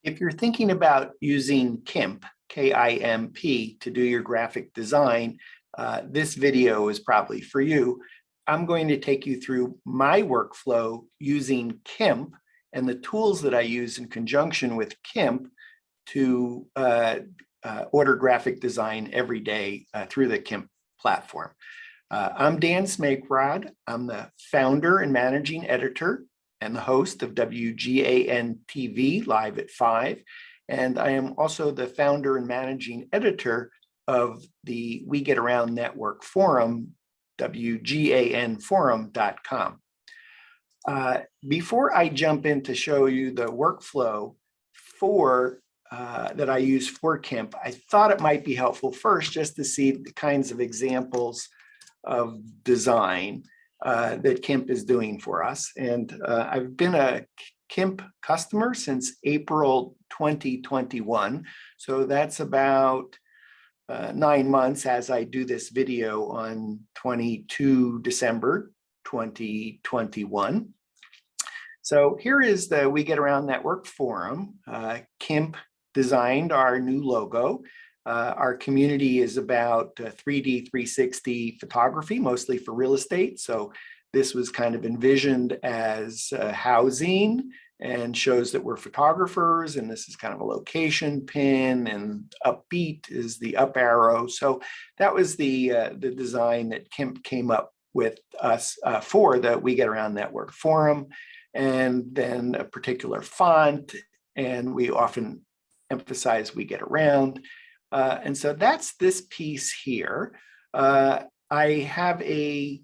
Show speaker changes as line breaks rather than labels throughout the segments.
If you're thinking about using Kimp, K-I-M-P, to do your graphic design, this video is probably for you. I'm going to take you through my workflow using Kimp and the tools that I use in conjunction with Kimp to order graphic design every day through the Kimp platform. I'm Dan Smakrod. I'm the founder and managing editor and the host of WGAN-TV Live at 5. And I am also the founder and managing editor of the We Get Around Network forum, WGANforum.com. Before I jump in to show you the workflow that I use for Kimp, I thought it might be helpful first just to see the kinds of examples of design that Kimp is doing for us. And I've been a Kimp customer since April 2021. So that's about 9 months as I do this video on 22 December 2021. So here is the We Get Around Network forum. Kimp designed our new logo. Our community is about 3D 360 photography, mostly for real estate. So this was kind of envisioned as housing and shows that we're photographers. And this is kind of a location pin, and upbeat is the up arrow. So that was the design that Kimp came up with us for the We Get Around Network forum, and then a particular font. And we often emphasize We Get Around. And so that's this piece here. I have a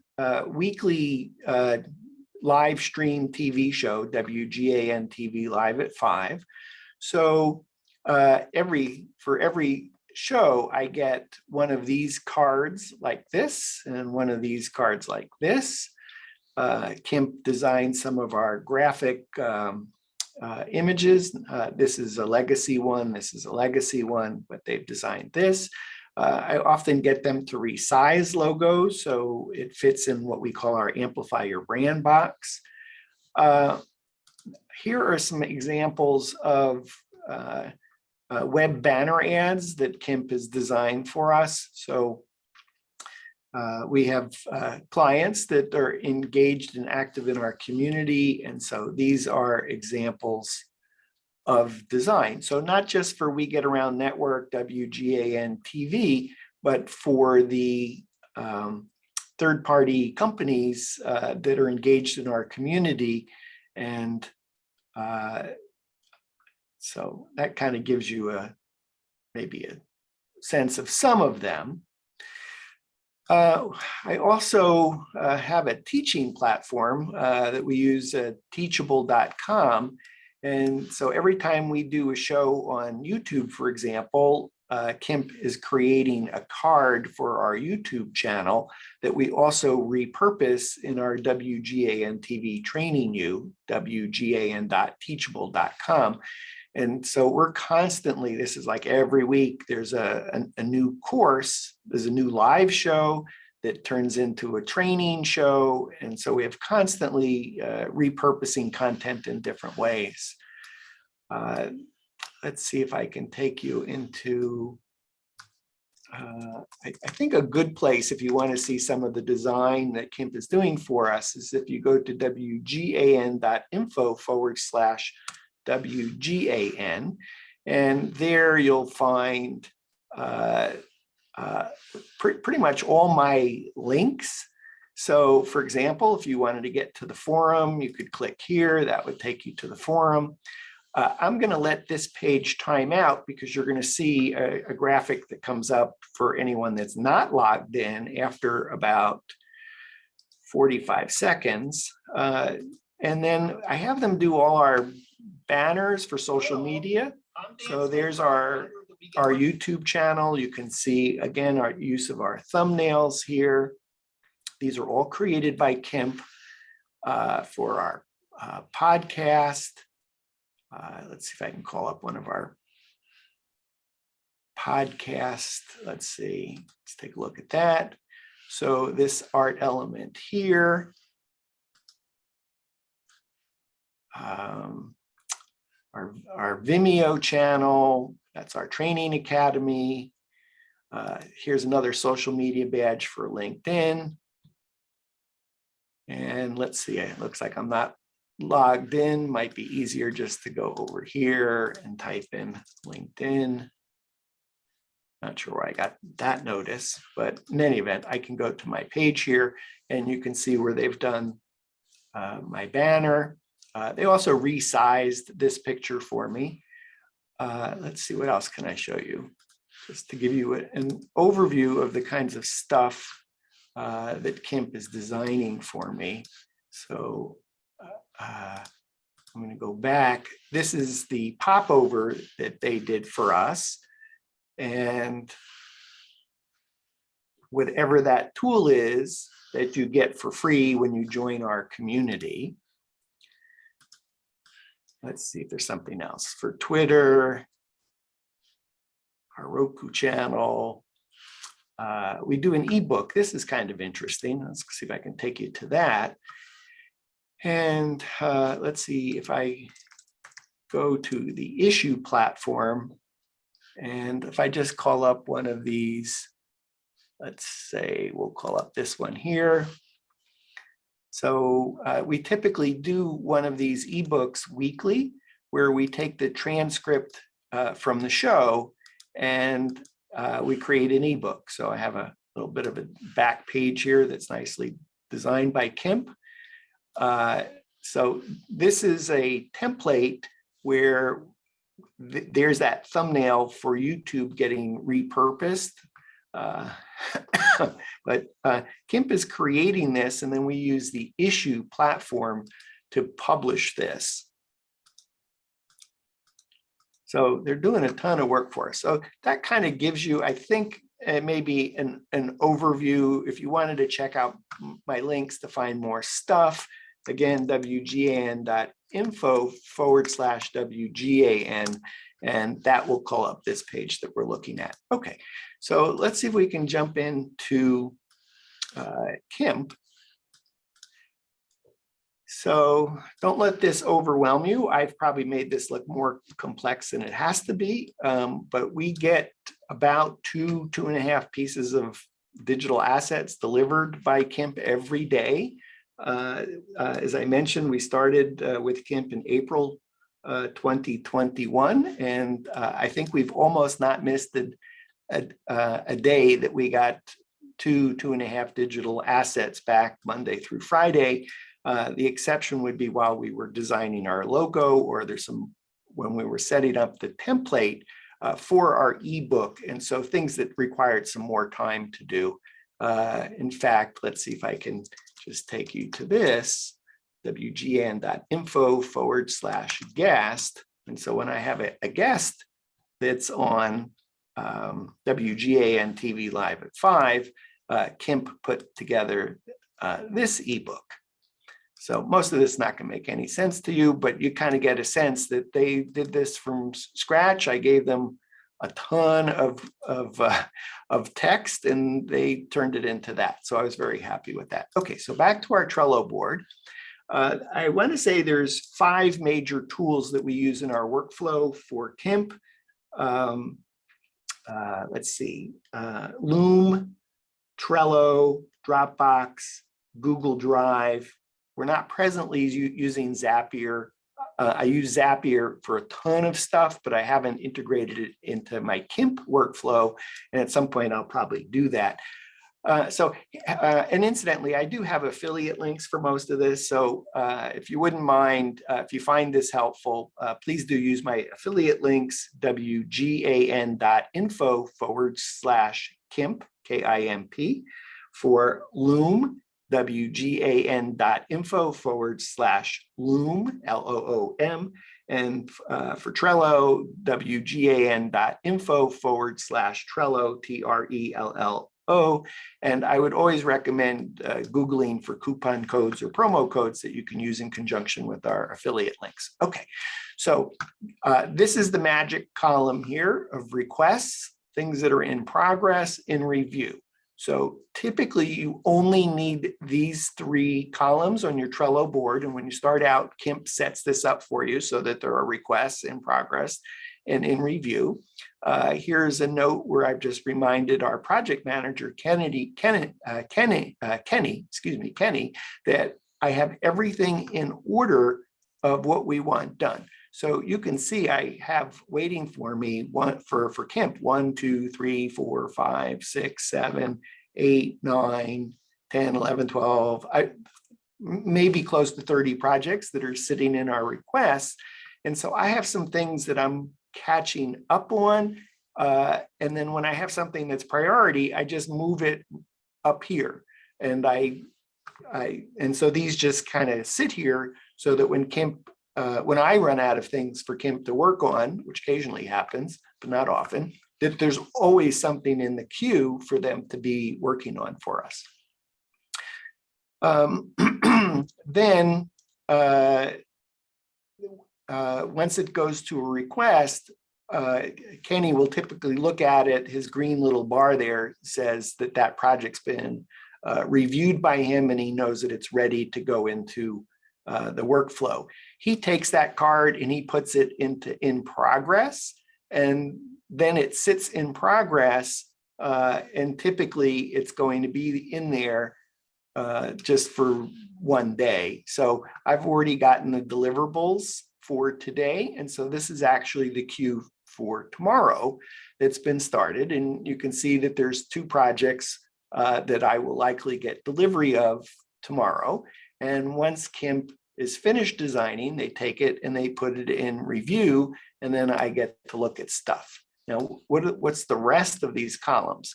weekly live stream TV show, WGAN-TV Live at 5. So for every show, I get one of these cards like this and one of these cards like this. Kimp designed some of our graphic images. This is a legacy one, this is a legacy one, but they've designed this. I often get them to resize logos so it fits in what we call our Amplify Your Brand box. Here are some examples of web banner ads that Kimp has designed for us. So we have clients that are engaged and active in our community. And so these are examples of design. So not just for We Get Around Network, WGAN-TV, but for the third-party companies that are engaged in our community. And so that kind of gives you maybe a sense of some of them. I also have a teaching platform that we use, teachable.com. And so every time we do a show on YouTube, for example, Kimp is creating a card for our YouTube channel that we also repurpose in our WGAN-TV Training You, wgan.teachable.com. And so we're constantly, this is like every week, there's a new course, there's a new live show that turns into a training show. And so we have constantly repurposing content in different ways. Let's see if I can take you into, I think a good place if you want to see some of the design that Kimp is doing for us is if you go to wgan.info/WGAN, and there you'll find pretty much all my links. So for example, if you wanted to get to the forum, you could click here, that would take you to the forum. I'm going to let this page time out because you're going to see a graphic that comes up for anyone that's not logged in after about 45 seconds. And then I have them do all our banners for social media. So there's our YouTube channel. You can see, again, our use of our thumbnails here. These are all created by Kimp for our podcast. Let's see if I can call up one of our podcasts. Let's see, let's take a look at that. So this art element here. our Vimeo channel. That's our training academy. Here's another social media badge for LinkedIn. And let's see, it looks like I'm not logged in. Might be easier just to go over here and type in LinkedIn. Not sure where I got that notice, but in any event, I can go to my page here and you can see where they've done my banner. They also resized this picture for me. Let's see, what else can I show you? Just to give you an overview of the kinds of stuff that Kimp is designing for me. So I'm going to go back. This is the popover that they did for us. And whatever that tool is that you get for free when you join our community. Let's see if there's something else for Twitter, our Roku channel. We do an ebook. This is kind of interesting. Let's see if I can take you to that. And let's see if I go to the issue platform. And if I just call up one of these, let's say we'll call up this one here. So we typically do one of these ebooks weekly, where we take the transcript from the show and we create an ebook. So I have a little bit of a back page here that's nicely designed by Kimp. So this is a template where there's that thumbnail for YouTube getting repurposed. But Kimp is creating this, and then we use the issue platform to publish this. So they're doing a ton of work for us. So that kind of gives you, I think, maybe an overview. If you wanted to check out my links to find more stuff, again, WGAN.info/WGAN, and that will call up this page that we're looking at. Okay, so let's see if we can jump into Kimp. So don't let this overwhelm you. I've probably made this look more complex than it has to be, but we get about 2.5 pieces of digital assets delivered by Kimp every day. As I mentioned, we started with Kimp in April 2021, and I think we've almost not missed a day that we got 2.5 digital assets back Monday through Friday. The exception would be while we were designing our logo, or there's some when we were setting up the template for our ebook, and so things that required some more time to do. In fact, let's see if I can just take you to this, wgn.info/guest. And so when I have a guest that's on WGAN-TV Live at 5, Kimp put together this ebook. So most of this is not going to make any sense to you, but you kind of get a sense that they did this from scratch. I gave them a ton of text, and they turned it into that. So I was very happy with that. Okay, so back to our Trello board. I want to say there's 5 major tools that we use in our workflow for Kimp. Let's see, Loom, Trello, Dropbox, Google Drive. We're not presently using Zapier. I use Zapier for a ton of stuff, but I haven't integrated it into my Kimp workflow. And at some point, I'll probably do that. And incidentally, I do have affiliate links for most of this. So if you wouldn't mind, if you find this helpful, please do use my affiliate links, wgan.info/Kimp, K-I-M-P, for Loom, wgan.info/Loom, L-O-O-M, and for Trello, wgan.info/Trello, T-R-E-L-L-O. And I would always recommend Googling for coupon codes or promo codes that you can use in conjunction with our affiliate links. Okay, so this is the magic column here of requests, things that are in progress, in review. So typically you only need these 3 columns on your Trello board. And when you start out, Kimp sets this up for you so that there are requests in progress and in review. Here's a note where I've just reminded our project manager, Kenny, that I have everything in order of what we want done. So you can see I have waiting for me for Kimp 1, 2, 3, 4, 5, 6, 7, 8, 9, 10, 11, 12, maybe close to 30 projects that are sitting in our requests. And so I have some things that I'm catching up on. And then when I have something that's priority, I just move it up here. And and so these just kind of sit here so that when when I run out of things for Kimp to work on, which occasionally happens, but not often, that there's always something in the queue for them to be working on for us. Then once it goes to a request, Kenny will typically look at it. His green little bar there says that that project's been reviewed by him and he knows that it's ready to go into the workflow. He takes that card and he puts it into in progress, and then it sits in progress, and typically it's going to be in there just for one day. So I've already gotten the deliverables for today, and so this is actually the queue for tomorrow that's been started, and you can see that there's 2 projects that I will likely get delivery of tomorrow. And once Kimp is finished designing, they take it and they put it in review, and then I get to look at stuff. Now, what's the rest of these columns?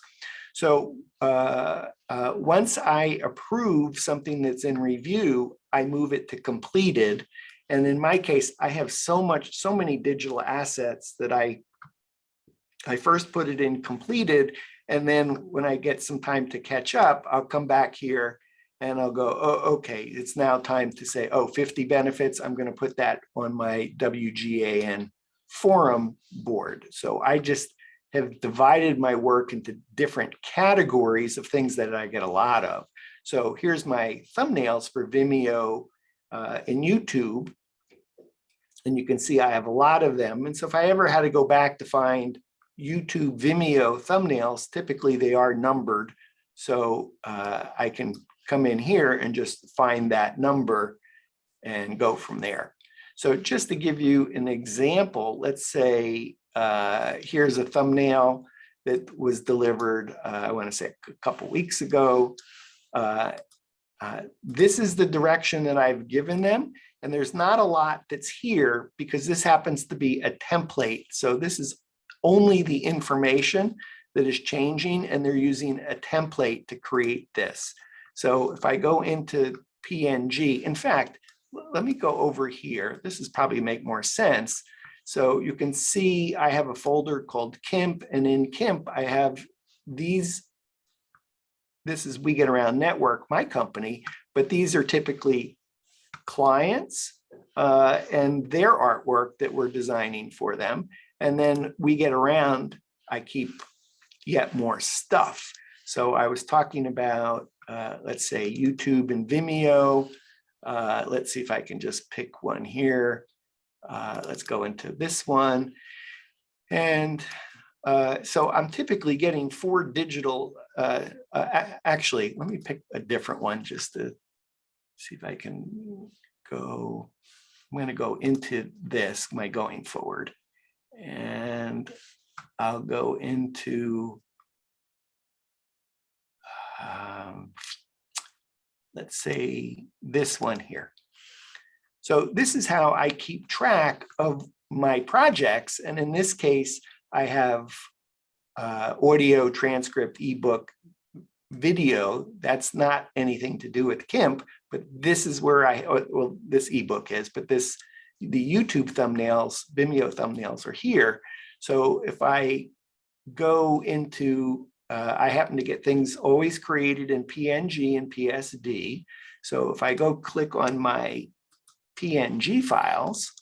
So once I approve something that's in review, I move it to completed. And in my case, I have so many digital assets that I first put it in completed, and then when I get some time to catch up, I'll come back here and I'll go, oh, okay, it's now time to say, oh, 50 benefits. I'm going to put that on my WGAN forum board. So I just have divided my work into different categories of things that I get a lot of. So here's my thumbnails for Vimeo and YouTube. And you can see I have a lot of them. And so if I ever had to go back to find YouTube Vimeo thumbnails, typically they are numbered. So I can come in here and just find that number and go from there. So just to give you an example, let's say here's a thumbnail that was delivered, I want to say a couple weeks ago. This is the direction that I've given them. And there's not a lot that's here because this happens to be a template. So this is only the information that is changing, and they're using a template to create this. So if I go into PNG, in fact, let me go over here. This is probably make more sense. So you can see I have a folder called Kimp, and in Kimp, I have these. This is We Get Around Network, my company, but these are typically clients and their artwork that we're designing for them. And then We Get Around, I keep yet more stuff. So I was talking about, let's say, YouTube and Vimeo. Let's see if I can just pick one here. Let's go into this one. And so I'm typically getting 4 digital, actually, let me pick a different one just to see if I can go. I'm going to go into this, my going forward. And I'll go into, let's say this one here. So this is how I keep track of my projects. And in this case, I have audio, transcript, ebook, video. That's not anything to do with Kimp, but this is where well, this ebook is, but the YouTube thumbnails, Vimeo thumbnails are here. So if I go into, I happen to get things always created in PNG and PSD. So if I go click on my PNG files,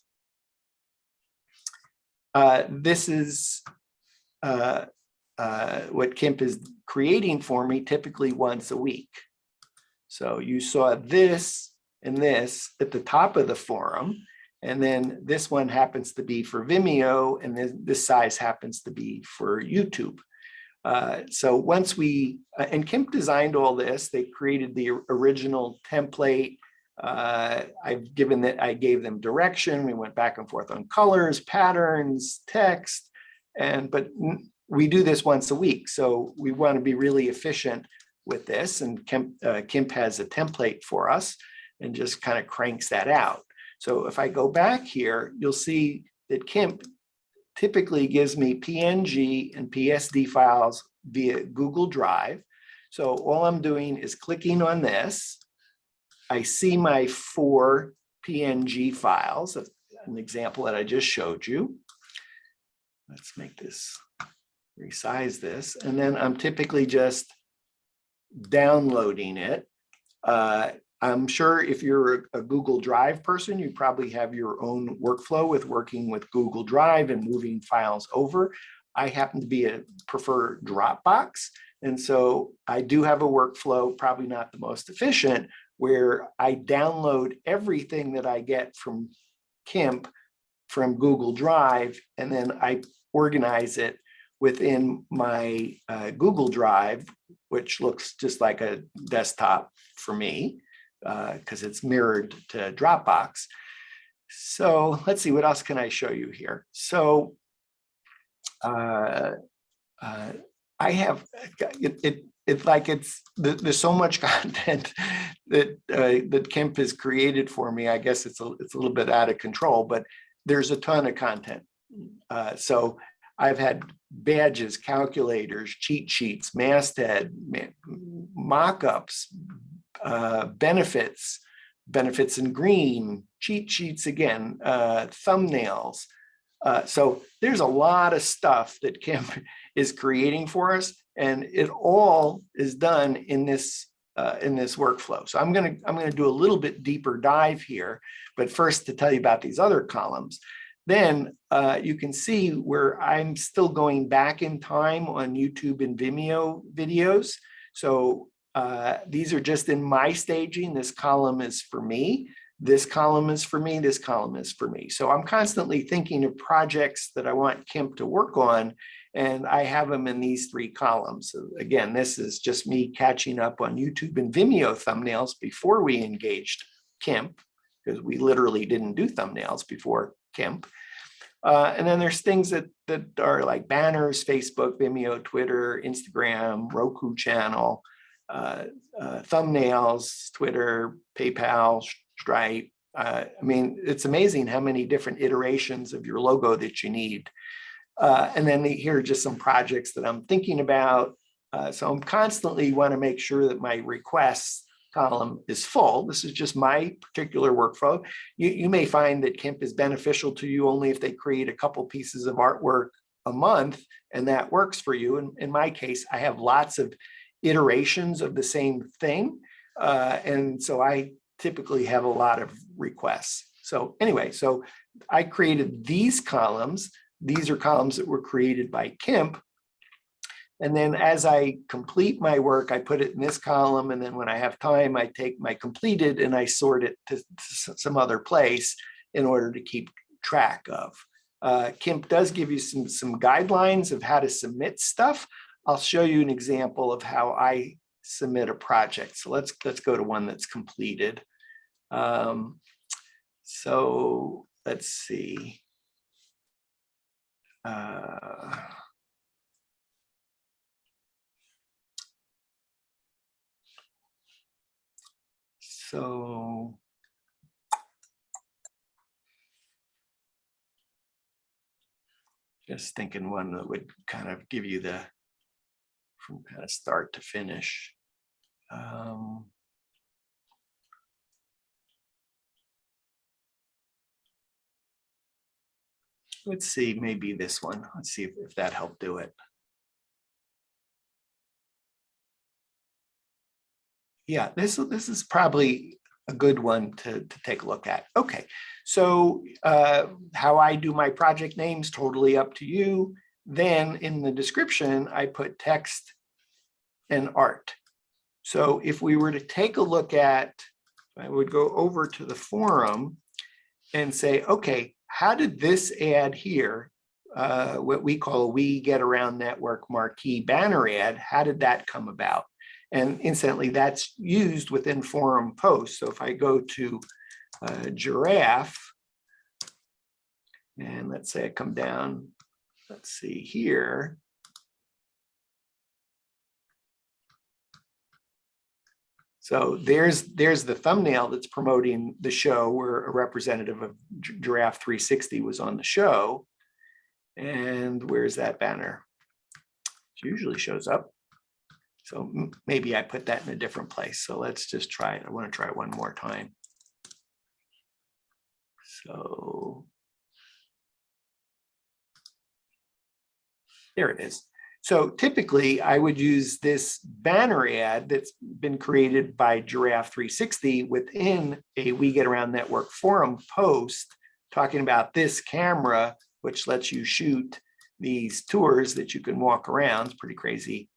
this is what Kimp is creating for me typically once a week. So you saw this and this at the top of the forum, and then this one happens to be for Vimeo, and then this size happens to be for YouTube. So once we, and Kimp designed all this, they created the original template. I gave them direction. We went back and forth on colors, patterns, text, but we do this once a week. So we want to be really efficient with this, and Kimp has a template for us and just kind of cranks that out. So if I go back here, you'll see that Kimp typically gives me PNG and PSD files via Google Drive. So all I'm doing is clicking on this. I see my 4 PNG files, an example that I just showed you. Let's make this, resize this, and then I'm typically just downloading it. I'm sure if you're a Google Drive person, you probably have your own workflow with working with Google Drive and moving files over. I happen to prefer Dropbox. And so I do have a workflow, probably not the most efficient, where I download everything that I get from Kimp from Google Drive, and then I organize it within my Google Drive, which looks just like a desktop for me, because it's mirrored to Dropbox. So let's see, what else can I show you here? So I have there's so much content that Kimp has created for me. I guess it's a little bit out of control, but there's a ton of content. So I've had badges, calculators, cheat sheets, masthead, mock-ups, benefits in green, cheat sheets again, thumbnails. So there's a lot of stuff that Kimp is creating for us, and it all is done in this workflow. So I'm gonna do a little bit deeper dive here, but first to tell you about these other columns. Then you can see where I'm still going back in time on YouTube and Vimeo videos. So these are just in my staging. This column is for me. This column is for me. This column is for me. So I'm constantly thinking of projects that I want Kimp to work on, and I have them in these 3 columns. So again, this is just me catching up on YouTube and Vimeo thumbnails before we engaged Kimp, because we literally didn't do thumbnails before Kimp. And then there's things that are like banners, Facebook, Vimeo, Twitter, Instagram, Roku channel, thumbnails, Twitter, PayPal, Stripe. I mean, it's amazing how many different iterations of your logo that you need. And then here are just some projects that I'm thinking about. So I'm constantly want to make sure that my requests column is full. This is just my particular workflow. You may find that Kimp is beneficial to you only if they create a couple pieces of artwork a month, and that works for you. And in my case, I have lots of iterations of the same thing. And so I typically have a lot of requests. So anyway, so I created these columns. These are columns that were created by Kimp. And then as I complete my work, I put it in this column. And then when I have time, I take my completed and I sort it to some other place in order to keep track of. Kimp does give you some guidelines of how to submit stuff. I'll show you an example of how I submit a project. So let's go to one that's completed. So let's see. So just thinking one that would kind of give you the from kind of start to finish. Let's see, maybe this one. Let's see if that helped do it. Yeah, this is probably a good one to take a look at. Okay, so how I do my project names, totally up to you. then in the description, I put text and art. So if we were to take a look at, I would go over to the forum and say, okay, how did this ad here, what we call a We Get Around Network marquee banner ad, how did that come about? And incidentally, that's used within forum posts. So if I go to Giraffe, and let's say I come down, let's see here. So there's the thumbnail that's promoting the show where a representative of Giraffe 360 was on the show. And where's that banner? It usually shows up. So maybe I put that in a different place. So let's just try it. I want to try it one more time. So there it is. So typically I would use this banner ad that's been created by Giraffe 360 within a We Get Around Network forum post talking about this camera, which lets you shoot these tours that you can walk around. It's pretty crazy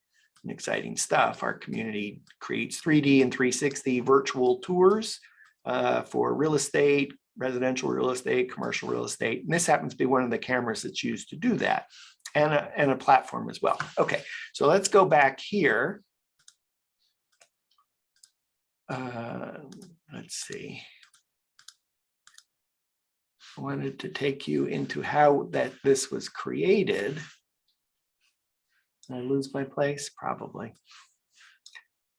and exciting stuff. Our community creates 3D and 360 virtual tours for real estate, residential real estate, commercial real estate. And this happens to be one of the cameras that's used to do that, and a platform as well. Okay, so let's go back here. Let's see. I wanted to take you into how this was created. Did I lose my place? Probably.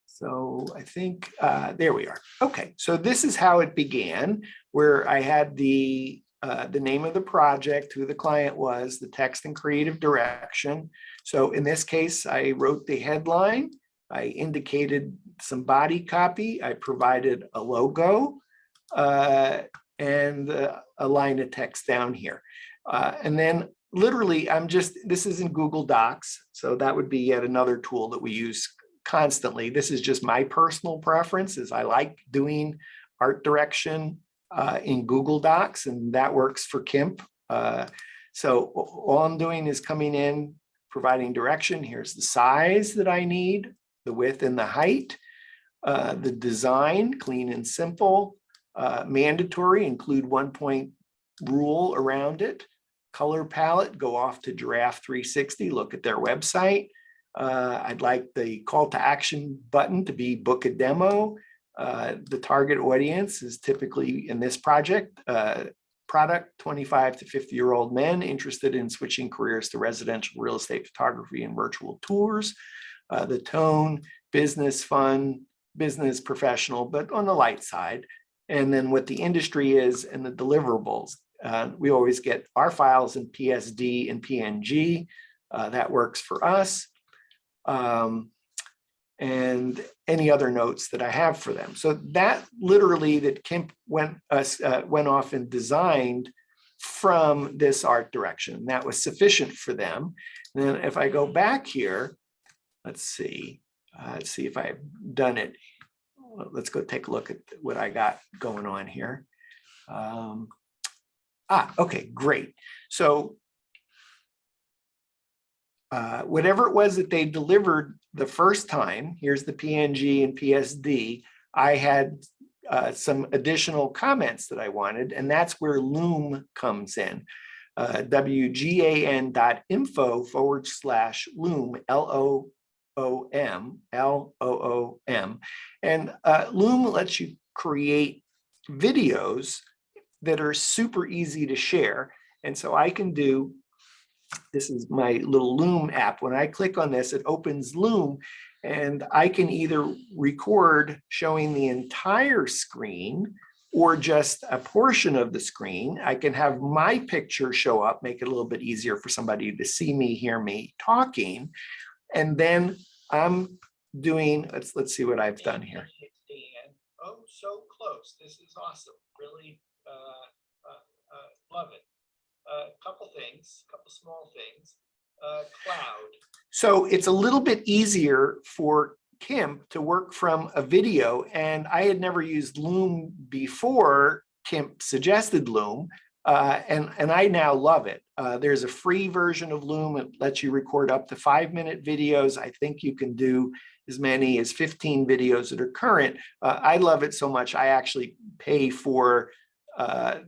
So I think, there we are. Okay, so this is how it began, where I had the name of the project, who the client was, the text and creative direction. So in this case, I wrote the headline, I indicated some body copy, I provided a logo, and a line of text down here. And then literally, this is in Google Docs, so that would be yet another tool that we use constantly. This is just my personal preference, is I like doing art direction in Google Docs, and that works for Kimp. So all I'm doing is coming in, providing direction. Here's the size that I need, the width and the height, the design, clean and simple, mandatory, include 1-point rule around it, color palette, go off to Giraffe 360, look at their website. I'd like the call to action button to be book a demo. The target audience is typically in this project, product 25 to 50-year-old men interested in switching careers to residential real estate photography and virtual tours. The tone, business, fun, business, professional, but on the light side. And then what the industry is and the deliverables. We always get our files in PSD and PNG. That works for us. And any other notes that I have for them. So that literally that Kimp went off and designed from this art direction. That was sufficient for them. And then if I go back here, let's see if I've done it. Let's go take a look at what I got going on here. Okay, great. So whatever it was that they delivered the first time, here's the PNG and PSD, I had some additional comments that I wanted, and that's where Loom comes in. WGAN.info/Loom, Loom. And Loom lets you create videos that are super easy to share. And so I can do, this is my little Loom app. When I click on this, it opens Loom, and I can either record showing the entire screen or just a portion of the screen. I can have my picture show up, make it a little bit easier for somebody to see me, hear me talking. And then I'm doing, let's see what I've done here. Oh, so close. This is awesome. Really love it. Couple small things. Cloud. So it's a little bit easier for Kimp to work from a video, and I had never used Loom before Kimp suggested Loom, And I now love it. There's a free version of Loom. It lets you record up to 5-minute videos. I think you can do as many as 15 videos that are current. I love it so much. I actually pay for I'm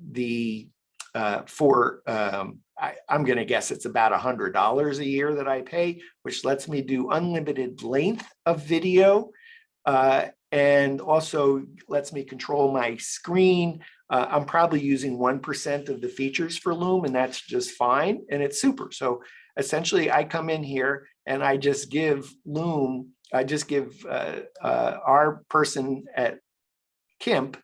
going to guess it's about $100 a year that I pay, which lets me do unlimited length of video, and also lets me control my screen. I'm probably using 1% of the features for Loom, and that's just fine, and it's super. So essentially, I come in here and I just give Loom, our person at Kimp,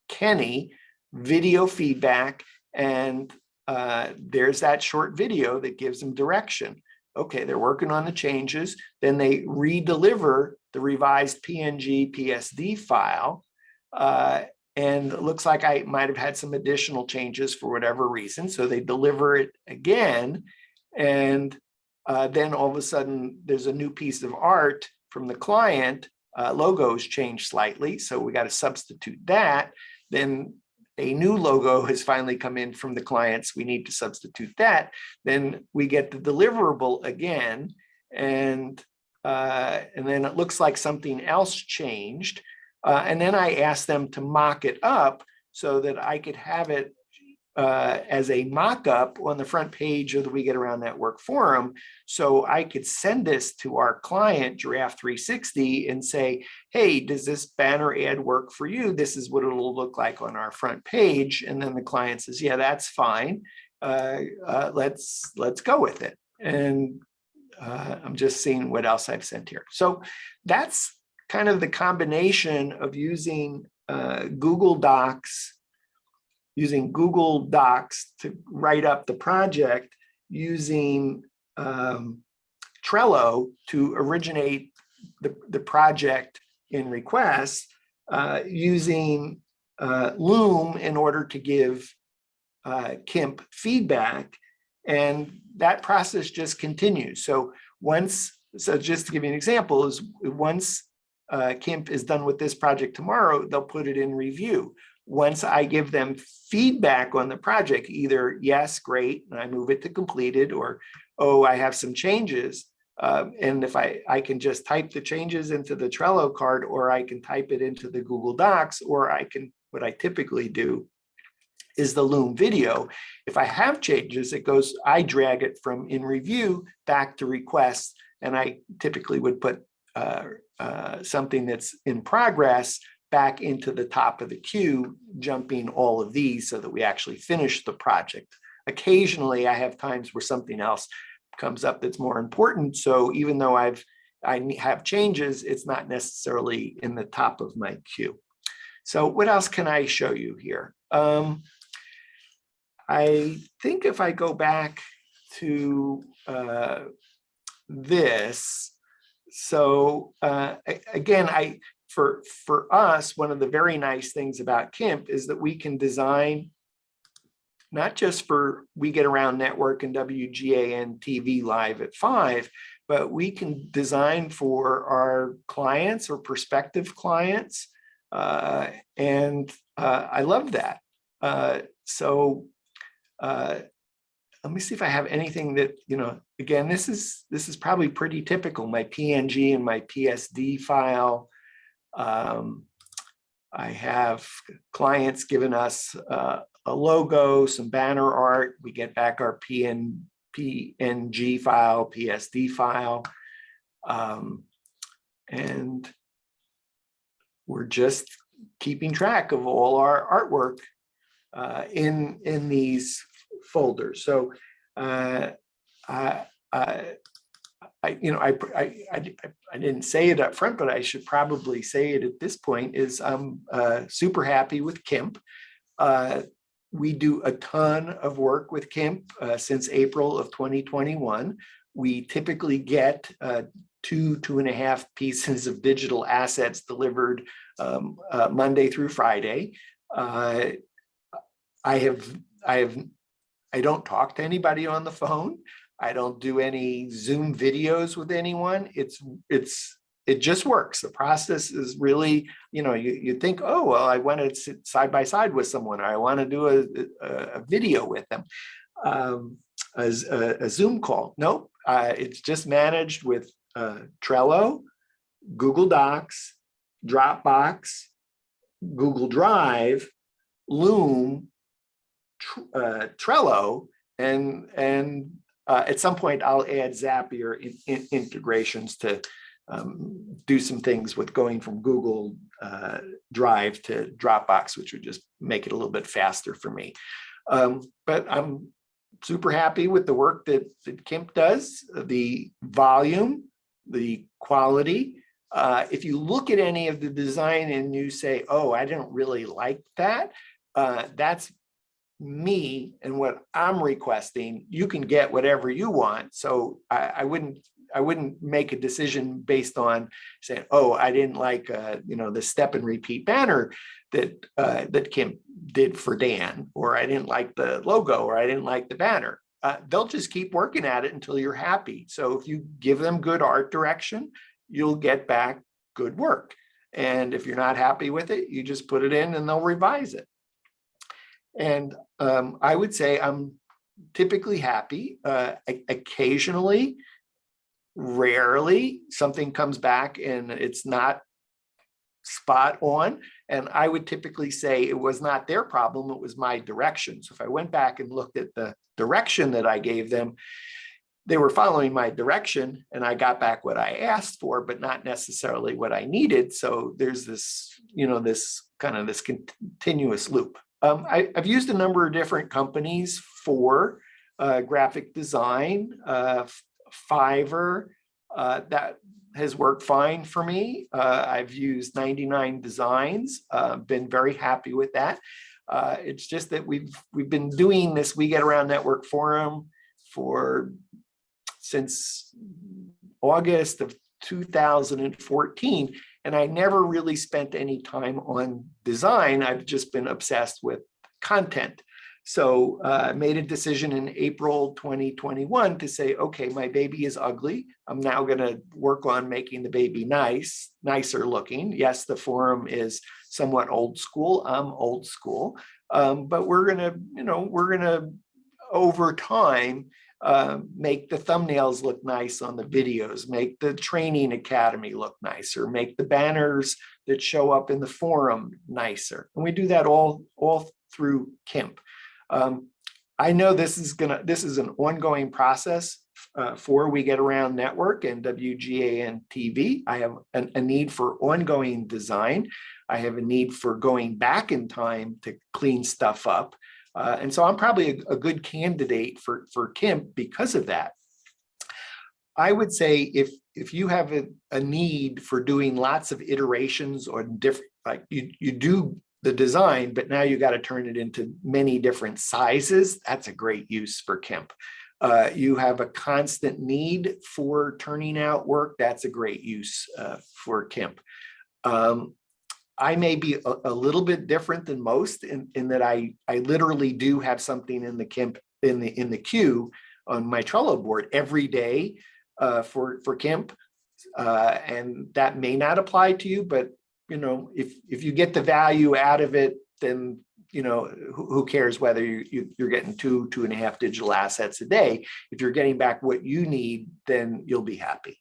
Kenny, video feedback, and there's that short video that gives them direction. Okay, they're working on the changes. Then they re-deliver the revised PNG PSD file. And it looks like I might have had some additional changes for whatever reason. So they deliver it again. And then all of a sudden, there's a new piece of art from the client. Logos changed slightly. So we got to substitute that. Then a new logo has finally come in from the clients. We need to substitute that. Then we get the deliverable again. And then it looks like something else changed. And then I asked them to mock it up so that I could have it as a mock-up on the front page of the We Get Around Network forum. So I could send this to our client, Giraffe 360, and say, hey, does this banner ad work for you? This is what it'll look like on our front page. And then the client says, yeah, that's fine. Let's go with it. And I'm just seeing what else I've sent here. So that's kind of the combination of using Google Docs to write up the project, using Trello to originate the project in requests, using Loom in order to give Kimp feedback, and that process just continues. So just to give you an example, is once Kimp is done with this project tomorrow, they'll put it in review. Once I give them feedback on the project, either yes, great, and I move it to completed, or oh, I have some changes. And if I can just type the changes into the Trello card, or I can type it into the Google Docs, or what I typically do is the Loom video. If I have changes, I drag it from in review back to requests, and I typically would put something that's in progress back into the top of the queue, jumping all of these so that we actually finish the project. Occasionally, I have times where something else comes up that's more important. So even though I have changes, it's not necessarily in the top of my queue. So what else can I show you here? I think if I go back to this, so again, for us, one of the very nice things about Kimp is that we can design not just for We Get Around Network and WGAN-TV live at 5, but we can design for our clients or prospective clients. And I love that. Let me see if I have anything that, again, this is probably pretty typical, my PNG and my PSD file. I have clients giving us a logo, some banner art. We get back our PNG file, PSD file. And we're just keeping track of all our artwork in these folders. So I didn't say it up front, but I should probably say it at this point, is I'm super happy with Kimp. We do a ton of work with Kimp since April of 2021. We typically get 2.5 pieces of digital assets delivered Monday through Friday. I don't talk to anybody on the phone. I don't do any Zoom videos with anyone. It's it just works. The process is really, you think, oh, well, I want to sit side by side with someone, or I want to do a video with them, a Zoom call. Nope, it's just managed with Trello, Google Docs, Dropbox, Google Drive, Loom, Trello, and at some point I'll add Zapier integrations to do some things with going from Google Drive to Dropbox, which would just make it a little bit faster for me. But I'm super happy with the work that Kimp does, the volume, the quality. If you look at any of the design and you say, oh, I didn't really like that, that's me and what I'm requesting. You can get whatever you want. So I wouldn't make a decision based on saying, oh, I didn't like the step and repeat banner that Kimp did for Dan, or I didn't like the logo, or I didn't like the banner. They'll just keep working at it until you're happy. So if you give them good art direction, you'll get back good work. And if you're not happy with it, you just put it in and they'll revise it. And I would say I'm typically happy. Occasionally, rarely, something comes back and it's not spot on. And I would typically say it was not their problem, it was my direction. So if I went back and looked at the direction that I gave them, they were following my direction and I got back what I asked for, but not necessarily what I needed. So there's this, this continuous loop. I've used a number of different companies for graphic design. Fiverr, that has worked fine for me. I've used 99 Designs, been very happy with that. It's just that we've been doing this We Get Around Network Forum since August of 2014. And I never really spent any time on design. I've just been obsessed with content. So I made a decision in April 2021 to say, okay, my baby is ugly. I'm now going to work on making the baby nicer looking. Yes, the forum is somewhat old school. I'm old school, but we're going to over time make the thumbnails look nice on the videos, make the training academy look nicer, make the banners that show up in the forum nicer. And we do that all through Kimp. I know this is an ongoing process for We Get Around Network and WGAN-TV. I have a need for ongoing design. I have a need for going back in time to clean stuff up. And so I'm probably a good candidate for Kimp because of that. I would say if you have a need for doing lots of iterations or different, like you do the design, but now you got to turn it into many different sizes, that's a great use for Kimp. You have a constant need for turning out work, that's a great use for Kimp. I may be a little bit different than most in that I literally do have something in the Kimp in the queue on my Trello board every day for Kimp, and that may not apply to you, but if you get the value out of it, then who cares whether you're getting 2.5 digital assets a day. If you're getting back what you need, then you'll be happy.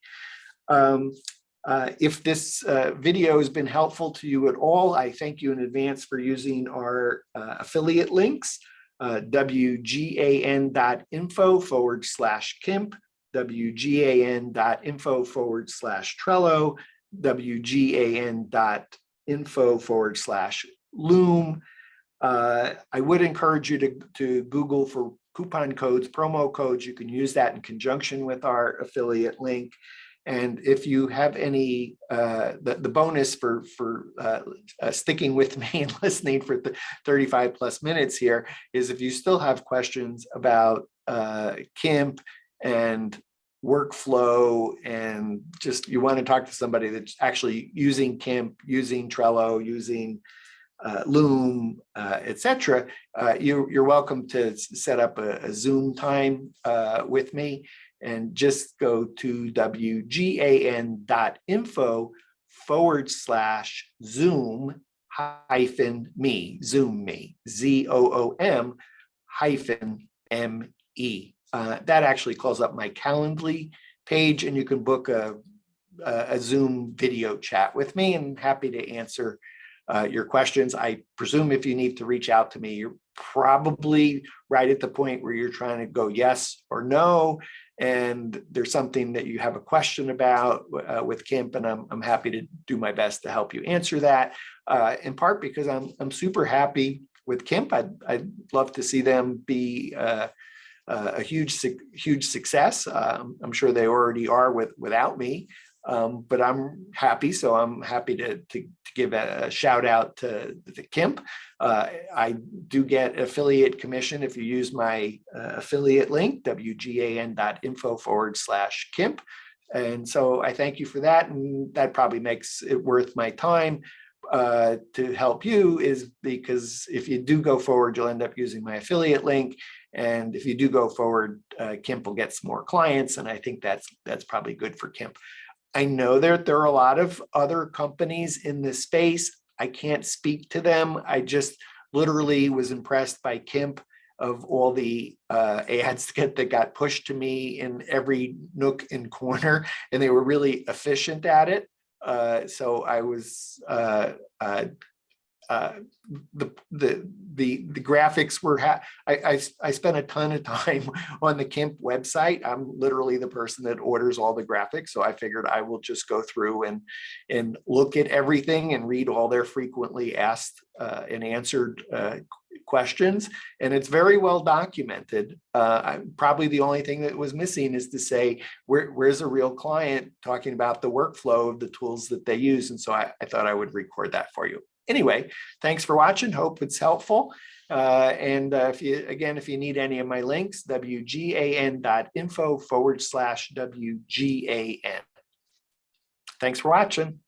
If this video has been helpful to you at all, I thank you in advance for using our affiliate links, wgan.info/Kimp, wgan.info/Trello, wgan.info/Loom. I would encourage you to Google for coupon codes, promo codes. You can use that in conjunction with our affiliate link. And if you have any, the bonus for sticking with me and listening for 35 plus minutes here is if you still have questions about Kimp and workflow, and just you want to talk to somebody that's actually using Kimp, using Trello, using Loom, etc., you're welcome to set up a Zoom time with me, and just go to WGAN.info/Zoom -me, Zoom me, ZOOM -ME. That actually calls up my Calendly page, and you can book a Zoom video chat with me, and happy to answer your questions. I presume if you need to reach out to me, you're probably right at the point where you're trying to go yes or no, and there's something that you have a question about with Kimp, and I'm happy to do my best to help you answer that. In part because I'm super happy with Kimp. I'd love to see them be a huge success. I'm sure they already are without me. But I'm happy, so I'm happy to give a shout out to Kimp. I do get affiliate commission if you use my affiliate link, wgan.info/Kimp. And so I thank you for that, and that probably makes it worth my time to help you, is because if you do go forward, you'll end up using my affiliate link. And if you do go forward, Kimp will get some more clients, and I think that's probably good for Kimp. I know there are a lot of other companies in this space. I can't speak to them. I just literally was impressed by Kimp, of all the ads that got pushed to me in every nook and corner, and they were really efficient at it. So I was the graphics were I spent a ton of time on the Kimp website. I'm literally the person that orders all the graphics, so I figured I will just go through and look at everything and read all their frequently asked and answered questions, and it's very well documented. Probably the only thing that was missing is to say where's a real client talking about the workflow of the tools that they use, and so I thought I would record that for you. Anyway, thanks for watching. Hope it's helpful. And if you need any of my links, wgan.info/WGAN. Thanks for watching.